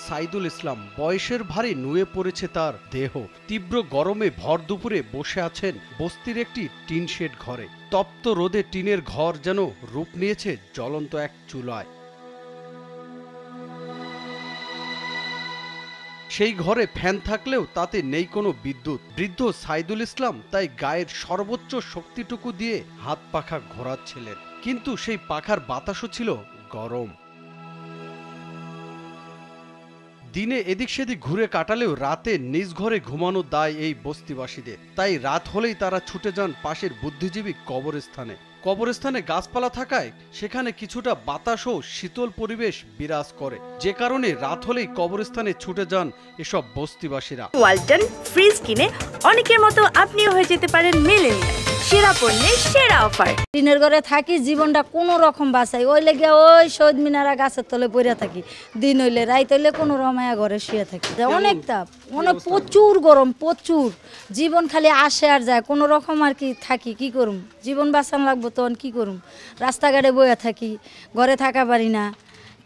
সাইদুল ইসলাম। বয়সের ভারে নুয়ে পড়েছে তার দেহ। তীব্র গরমে ভর দুপুরে বসে আছেন বস্তির একটি টিন শেড ঘরে। তপ্ত রোদে টিনের ঘর যেন রূপ নিয়েছে জ্বলন্ত এক চুলায়। সেই ঘরে ফ্যান থাকলেও তাতে নেই কোনো বিদ্যুৎ। বৃদ্ধ সাইদুল ইসলাম তাই গায়ের সর্বোচ্চ শক্তিটুকু দিয়ে হাত পাখা ঘোরাচ্ছিলেন, কিন্তু সেই পাখার বাতাসও ছিল গরম। দিনে এদিক সেদিক ঘুরে কাটালেও রাতে নিজ ঘরে ঘুমানো দায় এই বস্তিবাসীদের। তাই রাত হলেই তারা ছুটে যান পাশের বুদ্ধিজীবী কবরস্থানে। কবরস্থানে গাছপালা থাকায় সেখানে কিছুটা বাতাস ও শীতল পরিবেশ বিরাজ করে, যে কারণে রাত হলেই কবরস্থানে ছুটে যান এসব বস্তিবাসীরা। ওয়ালটন ফ্রিজ কিনে অনেকের মতো আপনিও হয়ে যেতে পারেন মিলেনিয়াল। সেরা পণ্যের সেরা অফার। টিনের ঘরে থাকি, জীবনটা কোনো রকম বাঁচাই। ওই লেগে ওই শহীদ মিনারা গাছের তলে পড়ে থাকি। দিন হইলে রাইত হইলে কোনো রমায়া ঘরে শুয়ে থাকি। অনেক তাপ, অনেক প্রচুর গরম, প্রচুর। জীবন খালি আসে আর যায়, কোনো রকম আর কি থাকি। কি করুম, জীবন বাঁচান লাগবো তখন কি করুম। রাস্তাঘাটে বইয়া থাকি, ঘরে থাকা পারি না।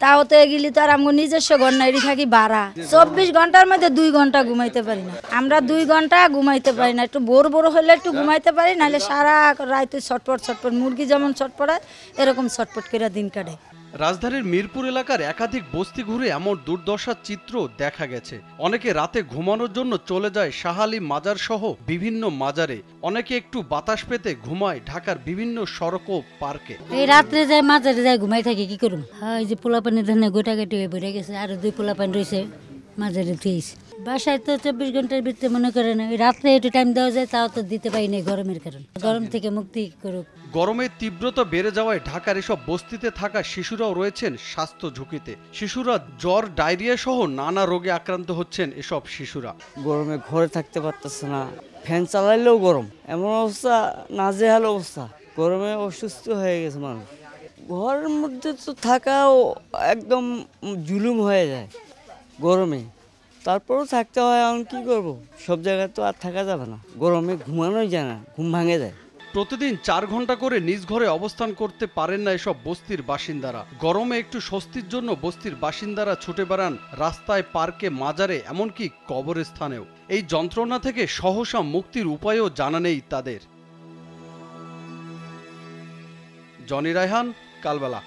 তাও তো এগুলি তো আর আমার নিজস্ব ঘর না, এটি থাকি ভাড়া। 24 ঘন্টার মধ্যে 2 ঘন্টা ঘুমাইতে পারি না। আমরা 2 ঘন্টা ঘুমাইতে পারি না। একটু বড় হলে একটু ঘুমাইতে পারি, নাহলে সারা রাত ছটপট মুরগি যেমন ছটপটায় এরকম ছটপট করে দিন কাটে। রাজধানীর মিরপুর এলাকার একাধিক বস্তি ঘুরে এমন দুর্দশার চিত্র দেখা গেছে। অনেকে রাতে ঘুমানোর জন্য চলে যায় শাহ আলী মাজার সহ বিভিন্ন মাজারে। অনেকে একটু বাতাস পেতে ঘুমায় ঢাকার বিভিন্ন সড়ক ও পার্কে। এই রাত্রে যায় মাজারে যায় ঘুমাই থাকি, কি করুম। এই যে পোলাপানের ধানে গোটাগাটি হয়ে পড়ে গেছে, আরো 2 পোলাপান রয়েছে মাজারে থুয়েছে। বাসায় তো 24 ঘন্টার ভিতরে মনে করেন রাত্রে একটু টাইম দেওয়া যায়, তাও তো দিতে পারি না গরমের কারণ। গরম থেকে মুক্তি করুক। গরমের তীব্রতা বেড়ে যাওয়ায় ঢাকার এসব বস্তিতে থাকা শিশুরাও রয়েছেন স্বাস্থ্য ঝুঁকিতে। শিশুরা জ্বর, ডায়রিয়া সহ নানা রোগে আক্রান্ত হচ্ছেন এসব শিশুরা। গরমে ঘরে থাকতে পারতেছে না, ফ্যান চালাইলেও গরম, এমন অবস্থা, নাজেহাল অবস্থা। গরমে অসুস্থ হয়ে গেছে মানুষ। ঘরের মধ্যে তো থাকাও একদম জুলুম হয়ে যায় গরমে। তারপরেও থাকতে হয়, এখন কি করব, সব জায়গায় তো আর থাকা যাবে না। গরমে ঘুমানোই যায় না, ঘুম ভাঙে যায়। প্রতিদিন 4 ঘন্টা করে নিজ ঘরে অবস্থান করতে পারেন না এসব বস্তির বাসিন্দারা। গরমে একটু স্বস্তির জন্য বস্তির বাসিন্দারা ছুটে বেড়ান রাস্তায়, পার্কে, মাজারে, এমনকি কবরস্থানেও। এই যন্ত্রণা থেকে সহসা মুক্তির উপায়ও জানা নেই তাদের। জনি রায়হান, কালবেলা।